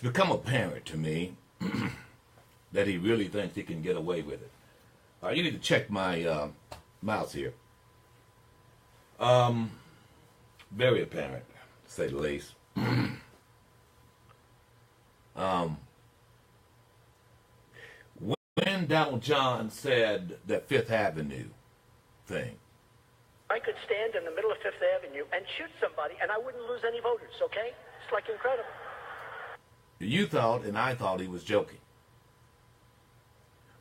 It's become apparent to me that he really thinks he can get away with it. You need to check my mouse here. Very apparent, to say the least. When Donald John said that Fifth Avenue thing, I could stand in the middle of Fifth Avenue and shoot somebody and I wouldn't lose any voters, okay? It's like incredible. you thought and I thought he was joking.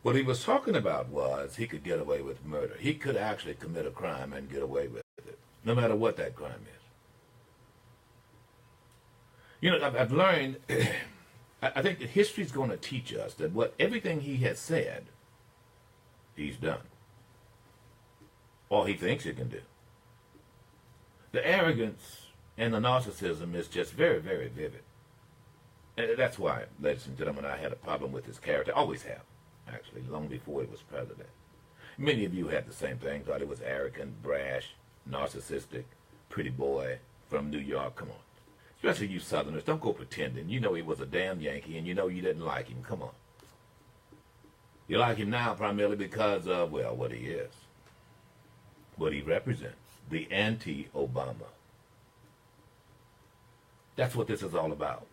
What he was talking about was he could get away with murder. He could actually commit a crime and get away with it, no matter what that crime is. You know, I've learned, I think that history's going to teach us that everything he has said, he's done. Or he thinks he can do. The arrogance and the narcissism is just very, very vivid. And that's why, ladies and gentlemen, I had a problem with his character. Always have, actually, long before he was president. Many of you had the same thing, thought he was arrogant, brash, narcissistic, pretty boy from New York. Come on. Especially you Southerners, don't go pretending. You know he was a damn Yankee and you know you didn't like him. Come on. You like him now primarily because of, well, what he is. What he represents. The anti-Obama. That's what this is all about.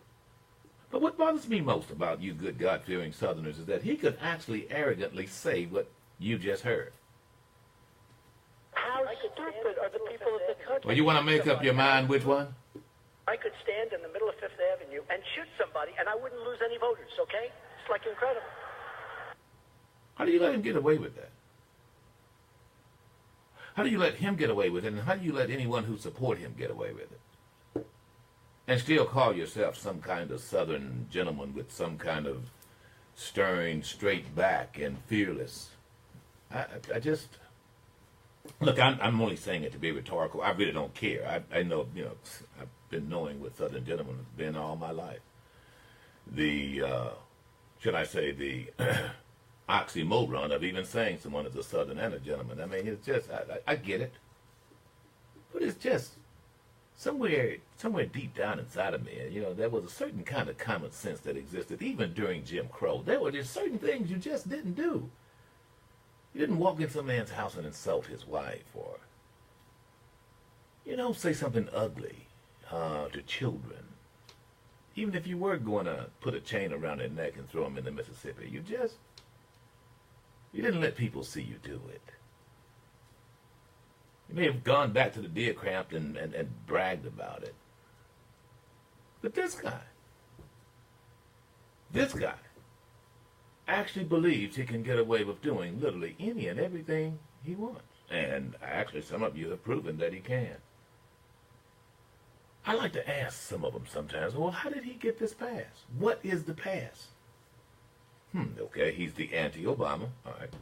But what bothers me most about you good God-fearing Southerners is that he could actually arrogantly say what you just heard. How stupid are the people of the country? Well, you want to make up your mind which one? I could stand in the middle of Fifth Avenue and shoot somebody and I wouldn't lose any voters, okay? It's like incredible. How do you let him get away with that? How do you let him get away with it, and how do you let anyone who support him get away with it? And still call yourself some kind of Southern gentleman with some kind of stern, straight back and fearless. I just... Look, I'm only saying it to be rhetorical. I really don't care. I know, you know, I've been knowing what Southern gentlemen have been all my life. The, should I say, the oxymoron of even saying someone is a Southern and a gentleman. I mean, it's just, I get it. But it's just somewhere deep down inside of me, you know, there was a certain kind of common sense that existed even during Jim Crow. There were just certain things you just didn't do. You didn't walk in some man's house and insult his wife, or, you know, say something ugly to children. Even if you were going to put a chain around their neck and throw them in the Mississippi, you didn't let people see you do it. You may have gone back to the deer camp and bragged about it. But this guy actually believes he can get away with doing literally any and everything he wants. And actually some of you have proven that he can. I like to ask some of them sometimes, well, how did he get this pass? What is the pass? Okay, he's the anti-Obama, all right.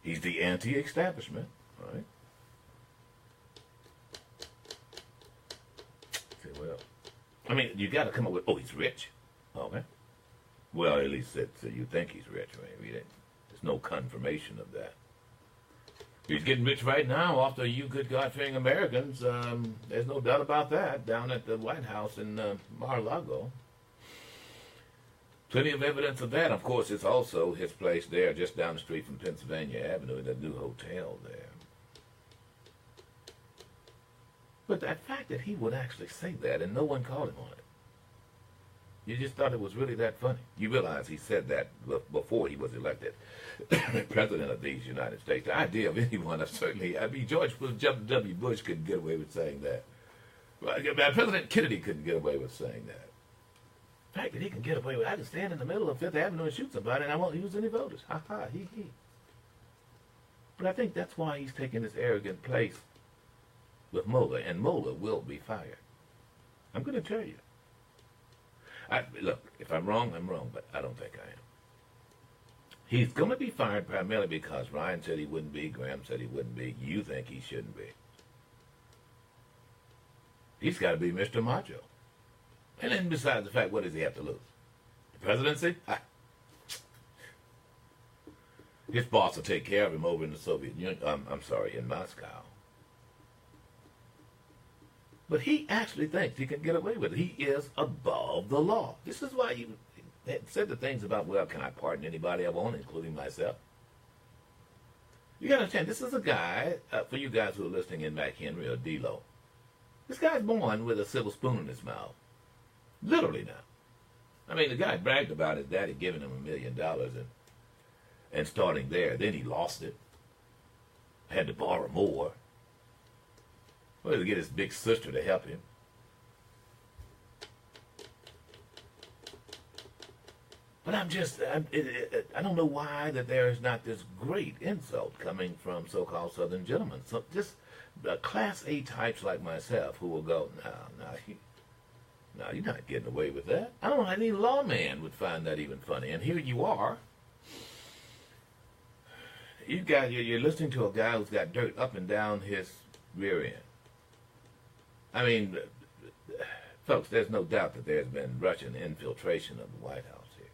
He's the anti-establishment, all right. Say, well, I mean, you got to come up with, oh, he's rich, okay. Well, at least you think he's rich. Maybe there's no confirmation of that. He's getting rich right now off the you good God-fearing Americans. There's no doubt about that down at the White House in Mar-a-Lago. Plenty of evidence of that. Of course, it's also his place there just down the street from Pennsylvania Avenue, the new hotel there. But the fact that he would actually say that and no one called him on it. You just thought it was really that funny. You realize he said that before he was elected president of these United States. The idea of anyone, George W. Bush couldn't get away with saying that. President Kennedy couldn't get away with saying that. The fact that he can get away with, I can stand in the middle of Fifth Avenue and shoot somebody and I won't use any voters. Ha ha, he. But I think that's why he's taking this arrogant place with Mueller, and Mueller will be fired. I'm going to tell you. Look, if I'm wrong, I'm wrong, but I don't think I am. He's going to be fired primarily because Ryan said he wouldn't be, Graham said he wouldn't be, you think he shouldn't be. He's got to be Mr. Macho. And then besides the fact, what does he have to lose? The presidency? His boss will take care of him over in the Soviet Union, in Moscow. But he actually thinks he can get away with it. He is above the law. This is why you said the things about, well, can I pardon anybody I want, including myself? You got to understand, this is a guy, for you guys who are listening in McHenry or D-Lo, this guy's born with a silver spoon in his mouth. Literally now. I mean, the guy bragged about his daddy giving him $1 million and starting there. Then he lost it. Had to borrow more. Well, to get his big sister to help him. But I don't know why that there is not this great insult coming from so-called Southern gentlemen. So just Class A types like myself who will go, no, you're not getting away with that. I don't know how any lawman would find that even funny. And here you are. You're listening to a guy who's got dirt up and down his rear end. I mean, folks, there's no doubt that there's been Russian infiltration of the White House here.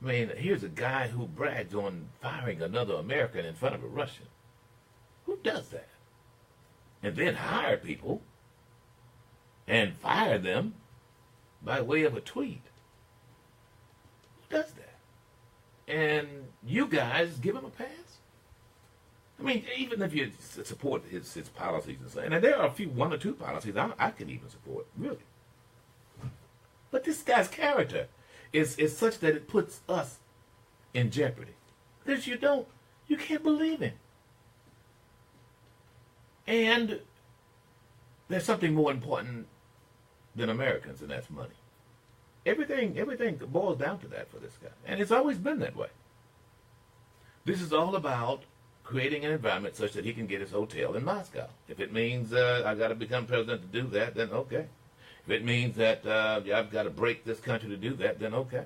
I mean, here's a guy who brags on firing another American in front of a Russian. Who does that? And then hire people and fire them by way of a tweet. Who does that? And you guys give him a pass? I mean, even if you support his policies and there are one or two policies I can even support, really. But this guy's character is such that it puts us in jeopardy. Because you can't believe him. And there's something more important than Americans, and that's money. Everything boils down to that for this guy. And it's always been that way. This is all about creating an environment such that he can get his hotel in Moscow. If it means I got to become president to do that, then okay. If it means that I've got to break this country to do that, then okay.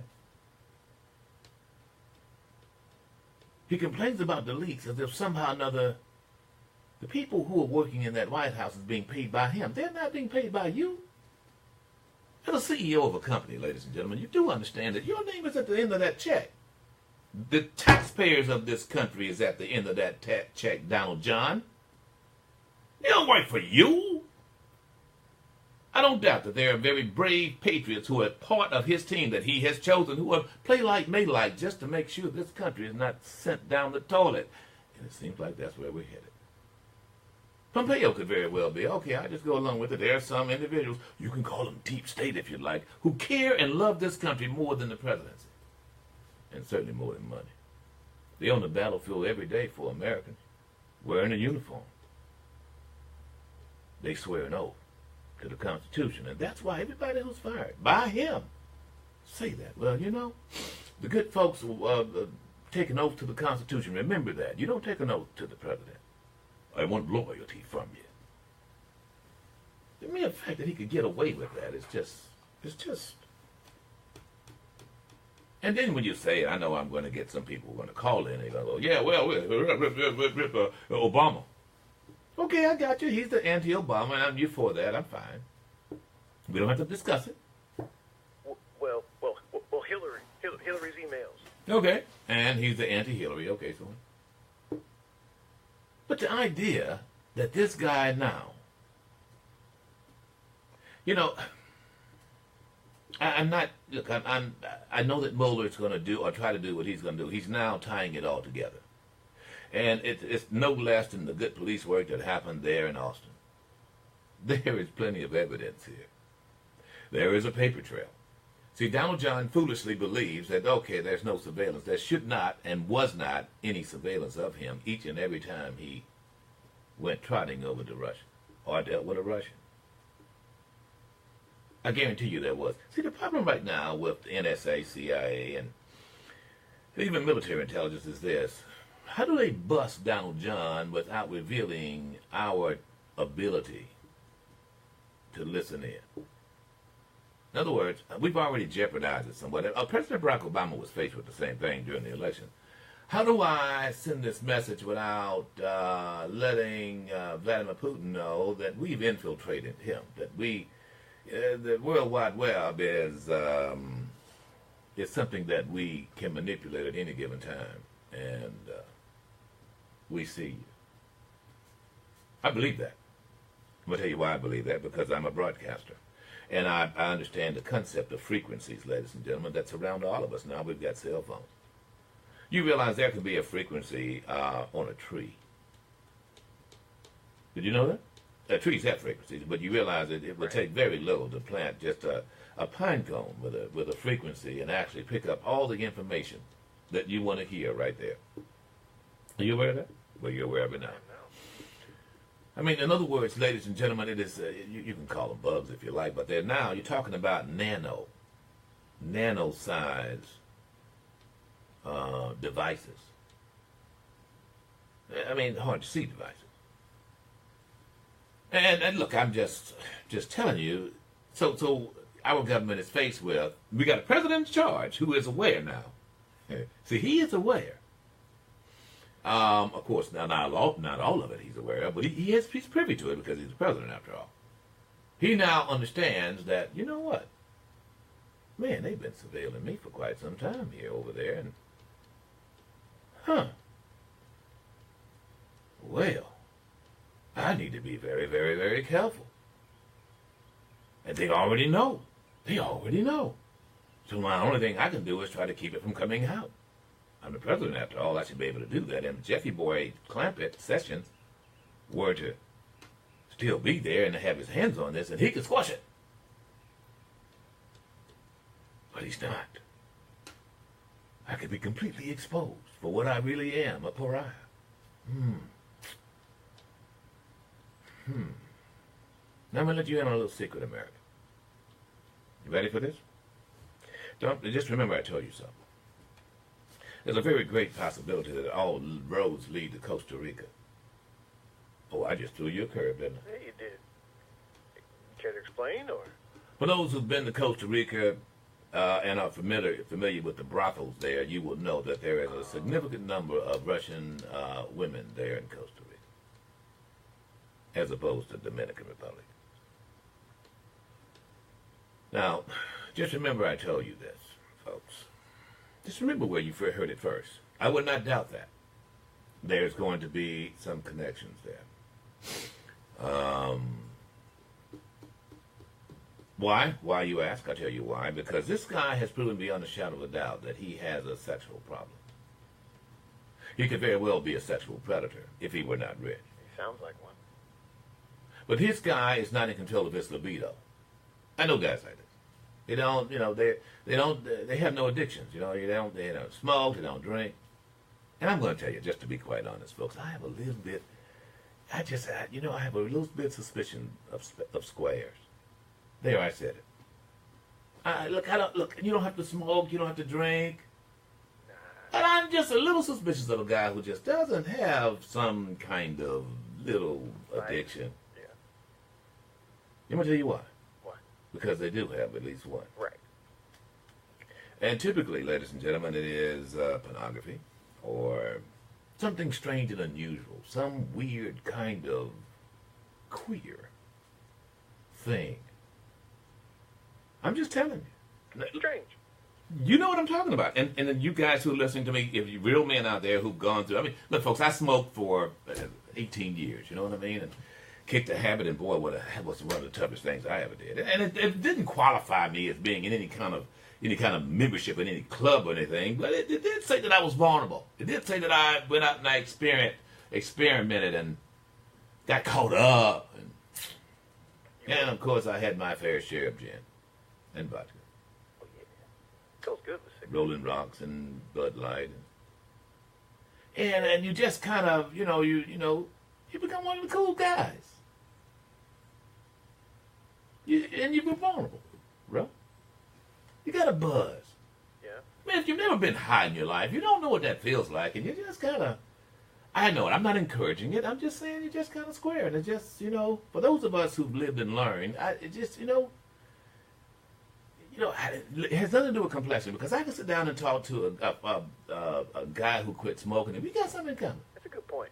He complains about the leaks as if somehow or another the people who are working in that White House is being paid by him. They're not being paid by you. As a CEO of a company, ladies and gentlemen, you do understand that your name is at the end of that check. The taxpayers of this country is at the end of that check, Donald John. They don't work for you. I don't doubt that there are very brave patriots who are part of his team that he has chosen, who are play like, may like, just to make sure this country is not sent down the toilet. And it seems like that's where we're headed. Pompeo could very well be, okay, I just go along with it. There are some individuals, you can call them deep state if you like, who care and love this country more than the presidency. And certainly more than money. They're on the battlefield every day for Americans, wearing a uniform. They swear an oath to the Constitution. And that's why everybody who's fired by him say that. Well, the good folks take an oath to the Constitution. Remember that. You don't take an oath to the president. I want loyalty from you. The mere fact that he could get away with that is just. And then when you say it, I know I'm going to get some people going to call in and go, yeah, well, Obama. Okay, I got you. He's the anti-Obama, and I'm you for that. I'm fine. We don't have to discuss it. Well, Hillary's emails. Okay, and he's the anti-Hillary. Okay, so. But the idea that this guy now, I'm not. Look, I know that Mueller's going to do or try to do what he's going to do. He's now tying it all together, and it's no less than the good police work that happened there in Austin. There is plenty of evidence here. There is a paper trail. See, Donald John foolishly believes that okay, there's no surveillance. There should not and was not any surveillance of him each and every time he went trotting over to Russia or dealt with a Russian. I guarantee you there was. See, the problem right now with the NSA, CIA, and even military intelligence is this. How do they bust Donald John without revealing our ability to listen in? In other words, we've already jeopardized it somewhat. President Barack Obama was faced with the same thing during the election. How do I send this message without letting Vladimir Putin know that we've infiltrated him, that the World Wide Web is something that we can manipulate at any given time, and we see you. I believe that. I'm going to tell you why I believe that, because I'm a broadcaster. And I understand the concept of frequencies, ladies and gentlemen, that's around all of us. Now we've got cell phones. You realize there can be a frequency on a tree. Did you know that? Trees have frequencies, but you realize that it would take very little to plant just a pine cone with a frequency and actually pick up all the information that you want to hear right there. Are you aware of that? Well, you're aware of it now. I mean, in other words, ladies and gentlemen, it is, you can call them bugs if you like, but they're now, you're talking about nano size devices. I mean, hard to see devices. And look, I'm just telling you, so our government is faced with, we got a president in charge who is aware now. See, he is aware. Of course, not all of it he's aware of, but he's privy to it because he's the president after all. He now understands that, you know what? Man, they've been surveilling me for quite some time here over there, and well, I need to be very, very, very careful. And they already know. They already know. So my only thing I can do is try to keep it from coming out. I'm the president after all. I should be able to do that. And if Jeffy Boy Clampett Sessions were to still be there and to have his hands on this, and he could squash it. But he's not. I could be completely exposed for what I really am, a pariah. Now I'm going to let you in on a little secret, America. You ready for this? Just remember I told you something. There's a very great possibility that all roads lead to Costa Rica. Oh, I just threw you a curve, didn't I? Yeah, you did. Care to explain, or? For those who've been to Costa Rica and are familiar with the brothels there, you will know that there is a significant number of Russian women there in Costa Rica, as opposed to the Dominican Republic. Now, just remember I told you this, folks. Just remember where you heard it first. I would not doubt that. There's going to be some connections there. Why? Why, you ask? I'll tell you why. Because this guy has proven beyond a shadow of a doubt that he has a sexual problem. He could very well be a sexual predator if he were not rich. He sounds like one. But his guy is not in control of his libido. I know guys like this. They don't, they have no addictions. They don't smoke, they don't drink. And I'm going to tell you, just to be quite honest, folks, I have a little bit, I have a little bit of suspicion of squares. There, I said it. Look, you don't have to smoke, you don't have to drink. And I'm just a little suspicious of a guy who just doesn't have some kind of little addiction. Yeah. I'm going to tell you why. Why? Because they do have at least one. Right. And typically, ladies and gentlemen, it is pornography or something strange and unusual, some weird kind of queer thing. I'm just telling you. Strange. You know what I'm talking about. And then you guys who are listening to me, if you real men out there who've gone through, I mean, look, folks, I smoked for 18 years, you know what I mean? And kicked a habit, and boy, that was one of the toughest things I ever did. And it didn't qualify me as being in any kind of membership in any club or anything, but it did say that I was vulnerable. It did say that I went out and I experimented and got caught up. And of course, I had my fair share of gin and vodka. Oh, yeah. Feels good with cigarettes. Rolling Rocks and Bud Light. And you just kind of, you become one of the cool guys. And you get vulnerable, bro. You got a buzz. Yeah. Man, if you've never been high in your life, you don't know what that feels like. And you just kind of, I know it. I'm not encouraging it. I'm just saying you just kind of square. And it just, for those of us who've lived and learned, it just, it has nothing to do with complexion. Because I can sit down and talk to a guy who quit smoking, and we got something in common. That's a good point.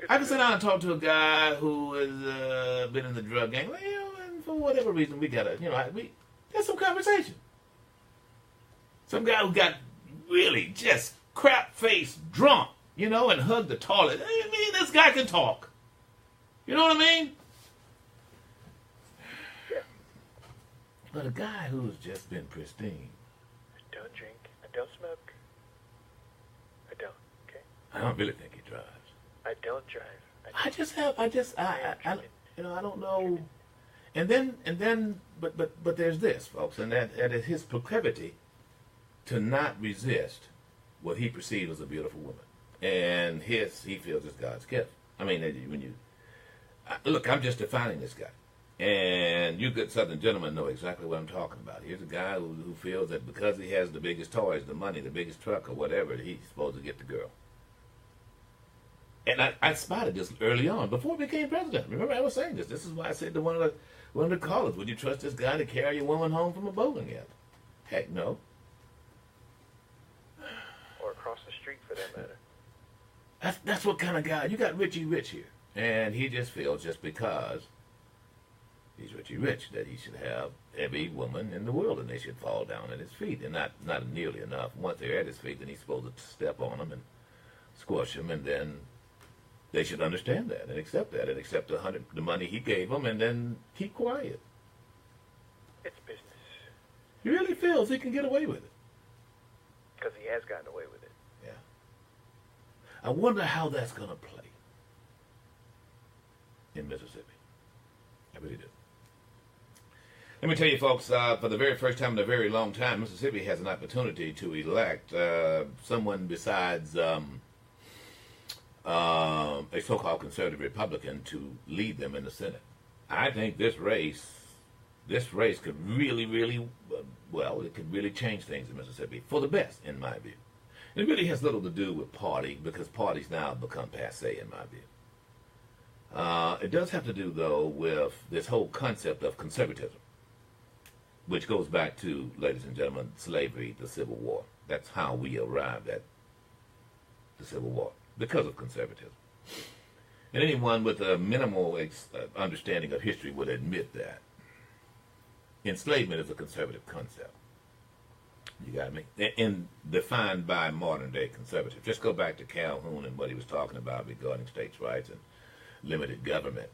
I can sit down and talk to a guy who has been in the drug gang. Well, and for whatever reason, we got there's some conversation. Some guy who got really just crap-faced drunk, and hugged the toilet. I mean, this guy can talk. You know what I mean? Yeah. But a guy who's just been pristine. I don't drink. I don't smoke. I don't. Okay. I don't really think he drives. I don't drive. You know, I don't know. And then, but there's this, folks, and that is his proclivity to not resist what he perceives as a beautiful woman, and he feels it's God's gift. I mean, look, I'm just defining this guy, and you good Southern gentlemen know exactly what I'm talking about. Here's a guy who feels that because he has the biggest toys, the money, the biggest truck, or whatever, he's supposed to get the girl. And I spotted this early on, before he became president. Remember, I was saying this. This is why I said to one of the callers, would you trust this guy to carry a woman home from a bowling alley? Heck no. Or across the street, for that matter. That's what kind of guy. You got Richie Rich here. And he just feels just because he's Richie Rich that he should have every woman in the world and they should fall down at his feet. And not nearly enough. Once they're at his feet, then he's supposed to step on them and squash them, and then they should understand that and accept that and accept the money he gave them and then keep quiet. It's business. He really feels he can get away with it. Because he has gotten away with it. Yeah. I wonder how that's going to play in Mississippi. I really do. Let me tell you, folks, for the very first time in a very long time, Mississippi has an opportunity to elect someone besides a so-called conservative Republican to lead them in the Senate. I think this race could really, really, it could really change things in Mississippi for the best, in my view. It really has little to do with party, because parties now become passé, in my view. It does have to do, though, with this whole concept of conservatism, which goes back to, ladies and gentlemen, slavery, the Civil War. That's how we arrived at the Civil War, because of conservatism. And anyone with a minimal understanding of history would admit that enslavement is a conservative concept. You got me? And defined by modern-day conservative. Just go back to Calhoun and what he was talking about regarding states' rights and limited government.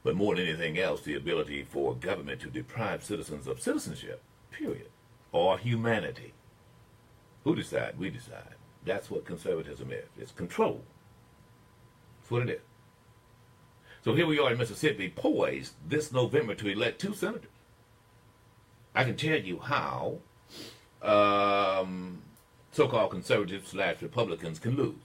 But more than anything else, the ability for government to deprive citizens of citizenship, period, or humanity. Who decide? We decide. That's what conservatism is. It's control. That's what it is. So here we are in Mississippi, poised this November to elect 2 senators. I can tell you how so-called conservatives / Republicans can lose.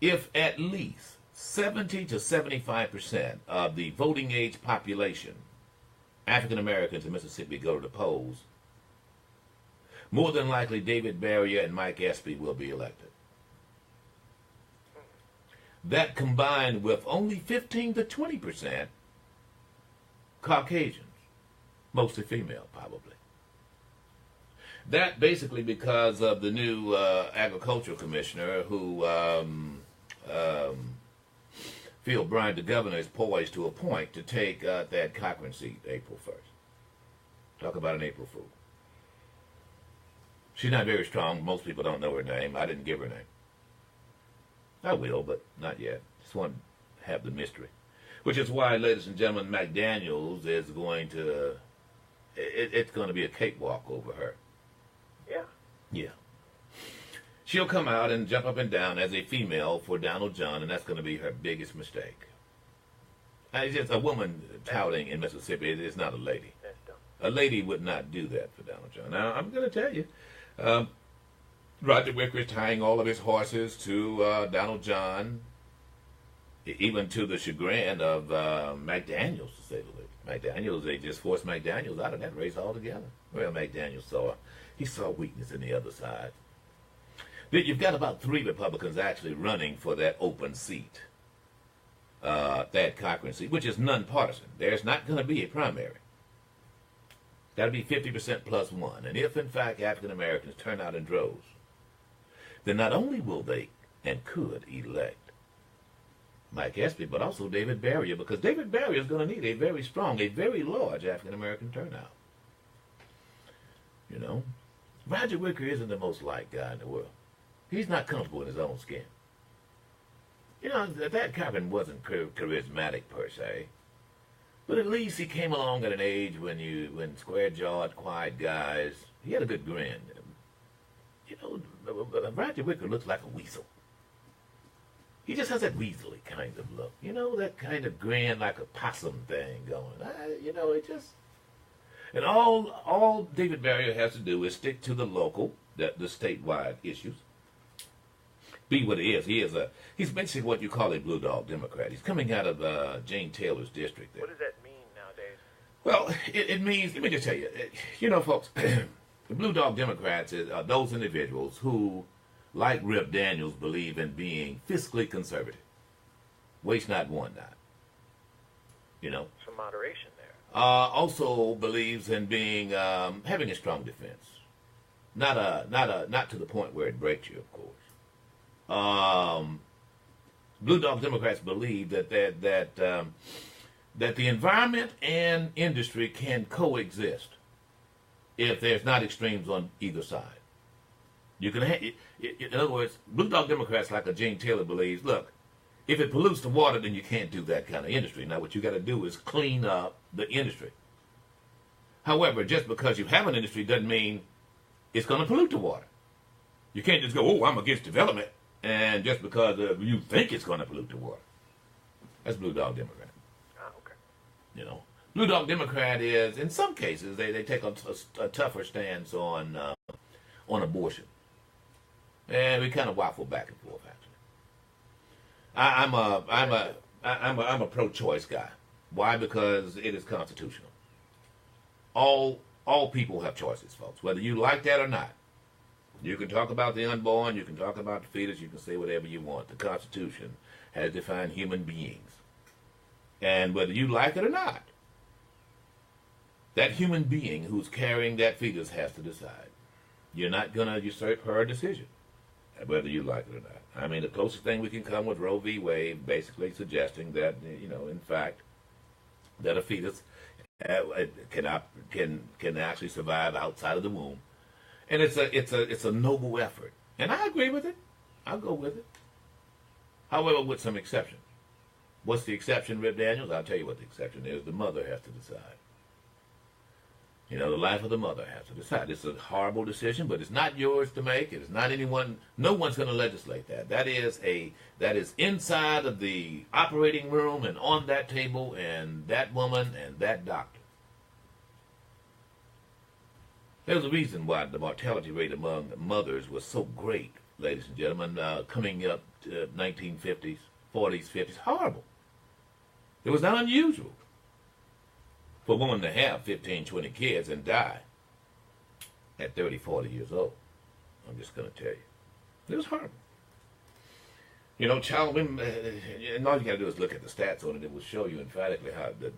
If at least 70 to 75% of the voting age population, African Americans in Mississippi, go to the polls, more than likely David Berrier and Mike Espy will be elected. That combined with only 15 to 20% Caucasians, mostly female probably. That basically because of the new agricultural commissioner who Phil Bryant, the governor, is poised to appoint to take that Cochran seat April 1st. Talk about an April Fool. She's not very strong. Most people don't know her name. I didn't give her name. I will, but not yet. Just want to have the mystery. Which is why, ladies and gentlemen, McDaniels is going to... It's going to be a cakewalk over her. Yeah. Yeah. She'll come out and jump up and down as a female for Donald John, and that's going to be her biggest mistake. It's just a woman touting in Mississippi is not a lady. That's dumb. A lady would not do that for Donald John. Now, I'm going to tell you, Roger Wicker is tying all of his horses to Donald John, even to the chagrin of McDaniels, to say the least. McDaniels, they just forced McDaniels out of that race altogether. Well, McDaniels saw weakness in the other side. You've got about 3 Republicans actually running for that open seat, that Cochran seat, which is nonpartisan. There's not going to be a primary. That'll be 50% plus 1. And if, in fact, African Americans turn out in droves, then not only will they and could elect Mike Espy, but also David Berrier, because David Berrier is going to need a very strong, a very large African American turnout. You know, Roger Wicker isn't the most liked guy in the world. He's not comfortable in his own skin. You know, that Cochran wasn't charismatic per se, but at least he came along at an age when square-jawed, quiet guys. He had a good grin. You know, Roger Wicker looks like a weasel. He just has that weaselly kind of look. You know, that kind of grin like a possum thing going. You know, it just... And all David Barrier has to do is stick to the local, the statewide issues. Be what he is. He's basically what you call a blue dog Democrat. He's coming out of Jane Taylor's district there. What does that mean nowadays? Well, it means, let me just tell you, you know, folks, the blue dog Democrats are those individuals who, like Rip Daniels, believe in being fiscally conservative. Waste not, want not. You know? Some moderation there. Also believes in being, having a strong defense. Not to the point where it breaks you, of course. Blue dog Democrats believe that the environment and industry can coexist if there's not extremes on either side. You can, in other words, blue dog Democrats like a Gene Taylor believes, look, if it pollutes the water, then you can't do that kind of industry. Now, what you got to do is clean up the industry. However, just because you have an industry doesn't mean it's going to pollute the water. You can't just go, oh, I'm against development, and just because you think it's going to pollute the water. That's blue dog Democrat. Ah, okay. You know, blue dog Democrat is, in some cases, they take a tougher stance on abortion, and we kind of waffle back and forth. Actually, I'm a pro-choice guy. Why? Because it is constitutional. All people have choices, folks, whether you like that or not. You can talk about the unborn, you can talk about the fetus, you can say whatever you want. The Constitution has defined human beings. And whether you like it or not, that human being who's carrying that fetus has to decide. You're not going to usurp her decision, whether you like it or not. I mean, the closest thing we can come with Roe v. Wade, basically suggesting that, you know, in fact, that a fetus can actually survive outside of the womb. And it's a noble effort. And I agree with it. I'll go with it. However, with some exceptions. What's the exception, Rip Daniels? I'll tell you what the exception is. The mother has to decide. You know, the life of the mother has to decide. It's a horrible decision, but it's not yours to make. It is not anyone. No one's going to legislate that. That is inside of the operating room and on that table and that woman and that doctor. There's a reason why the mortality rate among mothers was so great, ladies and gentlemen, coming up to 1950s, 40s, 50s. Horrible. It was not unusual for a woman to have 15, 20 kids and die at 30, 40 years old. I'm just going to tell you. It was horrible. You know, child women, and all you got to do is look at the stats on it. It will show you emphatically how the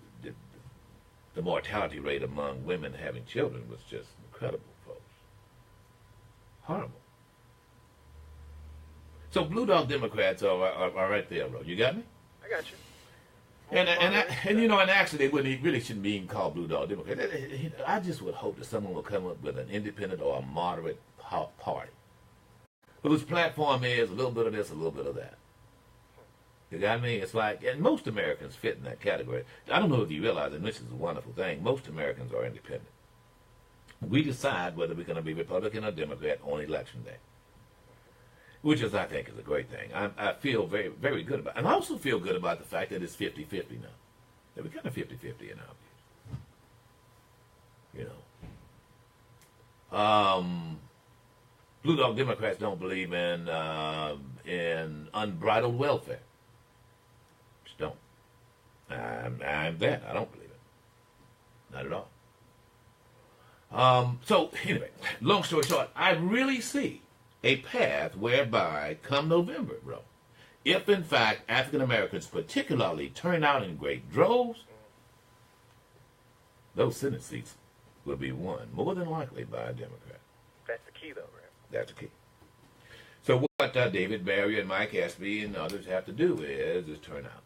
mortality rate among women having children was just incredible, folks. Horrible. So blue dog Democrats are right there, bro. You got me? I got you. And you know, and actually, they really shouldn't be even called blue dog Democrat. I just would hope that someone will come up with an independent or a moderate party whose platform is a little bit of this, a little bit of that. You got me? It's like, and most Americans fit in that category. I don't know if you realize, and this is a wonderful thing, most Americans are independent. We decide whether we're going to be Republican or Democrat on election day, which is, I think, is a great thing. I feel very, very good about it. And I also feel good about the fact that it's 50-50 now. That we're kind of 50-50 in our views. You know. Blue dog Democrats don't believe in unbridled welfare. Just don't. I'm that. I don't believe it. Not at all. So, anyway, long story short, I really see a path whereby, come November, bro, if in fact African Americans particularly turn out in great droves, those Senate seats will be won more than likely by a Democrat. That's the key, though, right? That's the key. So what David Barrier and Mike Espy and others have to do is turn out.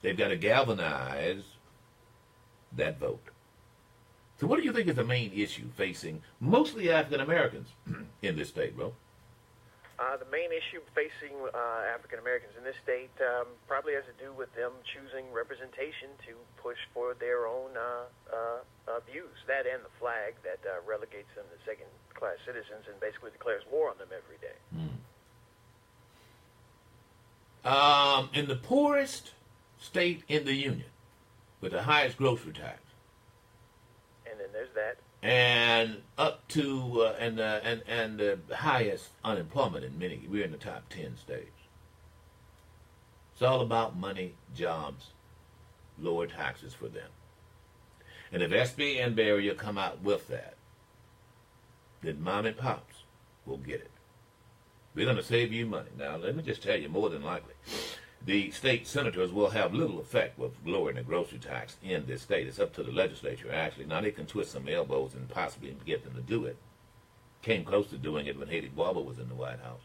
They've got to galvanize that vote. So what do you think is the main issue facing mostly African Americans in this state, bro? The main issue facing African Americans in this state probably has to do with them choosing representation to push for their own views. That and the flag that relegates them to second-class citizens and basically declares war on them every day. In the poorest state in the union, with the highest grocery tax, And then there's that. and up to and the highest unemployment in many. We're in the top 10 states. It's all about money, jobs, lower taxes for them. And if SB and Barrier come out with that, then mom and pops will get it. We're going to save you money. Now, let me just tell you, more than likely, the state senators will have little effect with lowering the grocery tax in this state. It's up to the legislature, actually. Now, they can twist some elbows and possibly get them to do it. Came close to doing it when Haiti Guava was in the White House.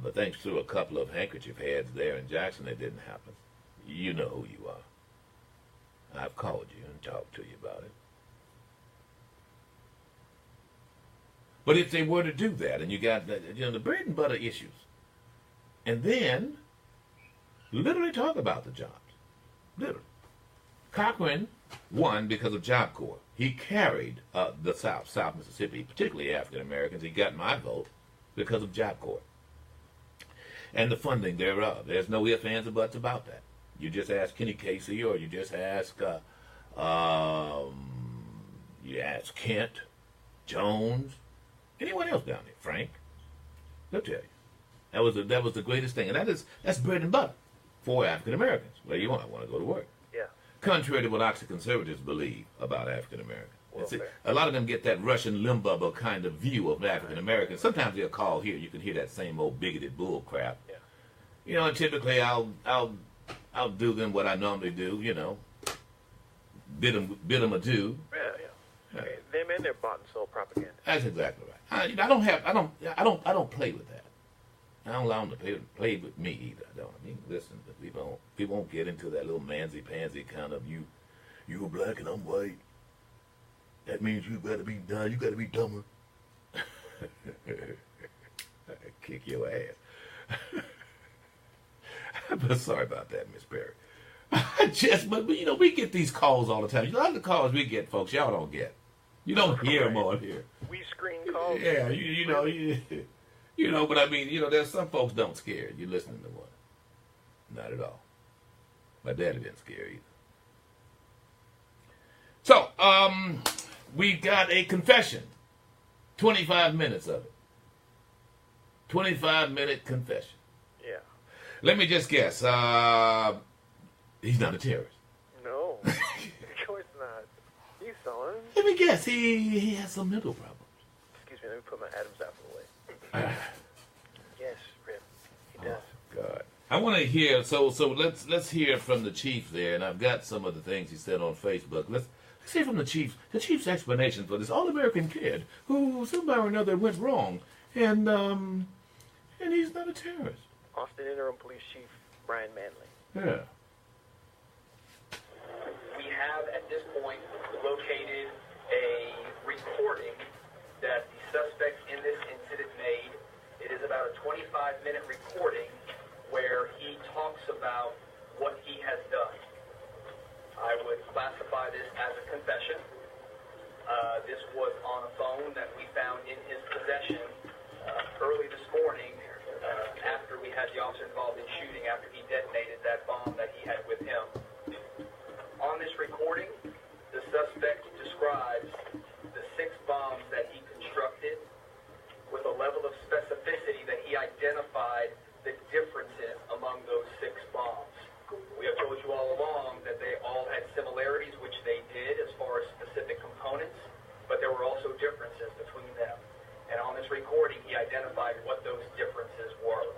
But thanks to a couple of handkerchief heads there in Jackson, it didn't happen. You know who you are. I've called you and talked to you about it. But if they were to do that, and you got the bread and butter issues, and then literally talk about the jobs, literally. Cochran won because of Job Corps. He carried the South Mississippi, particularly African Americans. He got my vote because of Job Corps and the funding thereof. There's no ifs, ands, or buts about that. You just ask Kenny Casey, or you just ask Kent, Jones, anyone else down there, Frank. They'll tell you that was the greatest thing, and that's bread and butter for African Americans. Where you want to go to work. Yeah. Contrary to what Oxy-conservatives believe about African Americans. Welfare. A lot of them get that Russian Limbaugh kind of view of African Americans. Sometimes they'll call here. You can hear that same old bigoted bull crap. Yeah. You know, and typically I'll do them what I normally do. You know, bid them adieu. Yeah. Okay. Them and their bought and sold propaganda. That's exactly right. I don't play with that. I don't allow them to play with me either. I don't. I mean, listen, people won't get into that little mansy-pansy kind of you're black and I'm white. That means you better be dumb. You got to be dumber. Kick your ass. But sorry about that, Miss Perry. But you know, we get these calls all the time. A lot of the calls we get, folks, y'all don't get. You don't hear them on here. We screen calls. Yeah, you know, but I mean, you know, there's some folks don't scare you listening to one. Not at all. My daddy didn't scare either. So, we got a confession. 25 minutes of it. 25-minute confession. Yeah. Let me just guess. He's not a terrorist. No. Of course not. You saw him. Let me guess. He has some mental problems. Excuse me, let me put my Adam's apple away. Yes, Rip. He does. God. I want to hear, so let's hear from the chief there, and I've got some of the things he said on Facebook. Let's hear from the chief's explanation for this all-American kid who somehow or another went wrong, and he's not a terrorist. Austin Interim Police Chief Brian Manley. Yeah. We have at this point located a recording that the suspect in this incident made. It is about a 25-minute recording where he talks about what he has done. I would classify this as a confession. This was on a phone that we found in his possession early this morning after we had the officer involved in shooting, after he detonated that bomb that he had with him. On this recording, the suspect describes the 6 bombs that he constructed with a level of specificity that he identified the differences among those 6 bombs. We have told you all along that they all had similarities, which they did as far as specific components, but there were also differences between them. And on this recording, he identified what those differences were.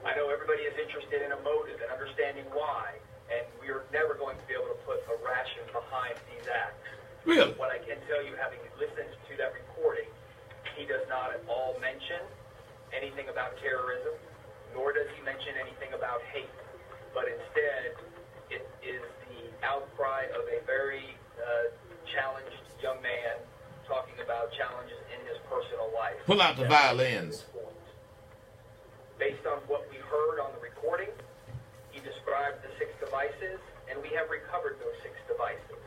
I know everybody is interested in a motive and understanding why, and we are never going to be able to put a ration behind these acts. Really? What I can tell you, having listened to that recording, he does not at all mention anything about terrorism, nor does he mention anything about hate. But instead, it is the outcry of a very challenged young man talking about challenges in his personal life. Pull out the violins. based on what we heard on the recording, he described the 6 devices, and we have recovered those 6 devices.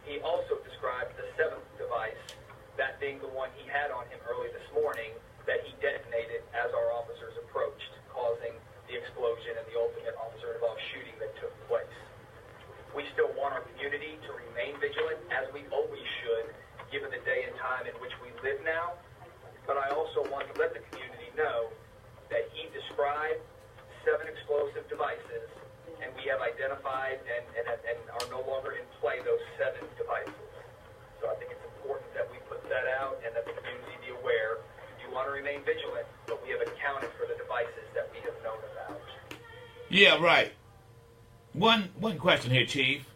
He also described the 7th device, that being the one he had on him early this morning, that he detonated as our officers approached, causing the explosion and the ultimate officer-involved shooting that took place. We still want our community to remain vigilant, as we always should, given the day and time in which we live now. But I also want to let the community know that he described 7 explosive devices, and we have identified and are no longer in play those 7 devices. So I think it's important that we put that out and that the community be aware. We want to remain vigilant, but we have accounted for the devices that we have known about. Yeah, right. One question here, Chief.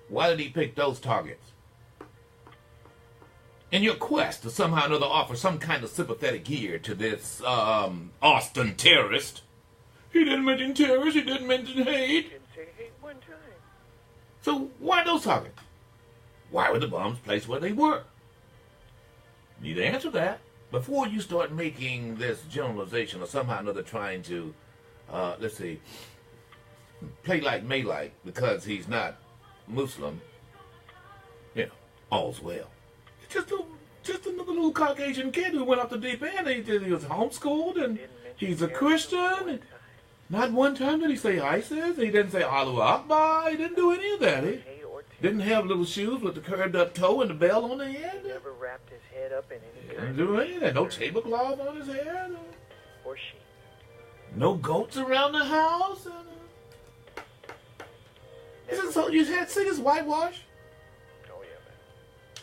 Why did he pick those targets? In your quest to somehow or another offer some kind of sympathetic ear to this Austin terrorist, he didn't mention terrorists, he didn't mention hate. Didn't say hate one time. So why those targets? Why were the bombs placed where they were? Need to answer that before you start making this generalization or somehow or another trying to, let's see, play like May-like because he's not Muslim. You know, all's well. Just another little Caucasian kid who went off the deep end. He was homeschooled and he's a Christian. Not one time did he say ISIS. He didn't say Allahu Akbar. He didn't do any of that. He didn't have little shoes with the curved up toe and the bell on the head. He never wrapped his head up in any Didn't do any of that. No tablecloth on his head. or she. No goats around the house. So you had see this whitewash? Oh yeah,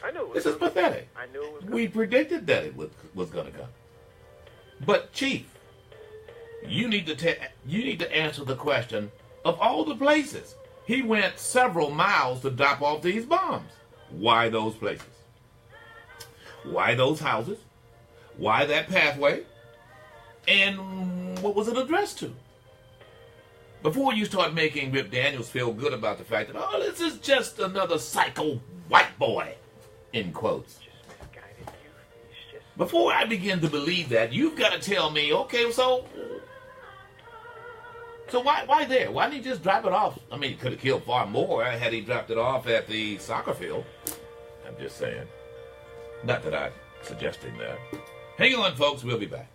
man. I knew it was. This is pathetic. I knew it was. We predicted that it was going to come. But Chief, you need to answer the question of all the places he went several miles to drop off these bombs. Why those places? Why those houses? Why that pathway? And what was it addressed to? Before you start making Rip Daniels feel good about the fact that, oh, this is just another psycho white boy, in quotes. Just misguided youth. He's just. Before I begin to believe that, you've got to tell me, okay, so why there? Why didn't he just drop it off? I mean, he could have killed far more had he dropped it off at the soccer field. I'm just saying. Not that I'm suggesting that. Hang on, folks. We'll be back.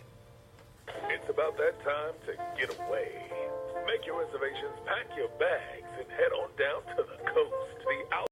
It's about that time to get away. Make your reservations, pack your bags, and head on down to the coast. The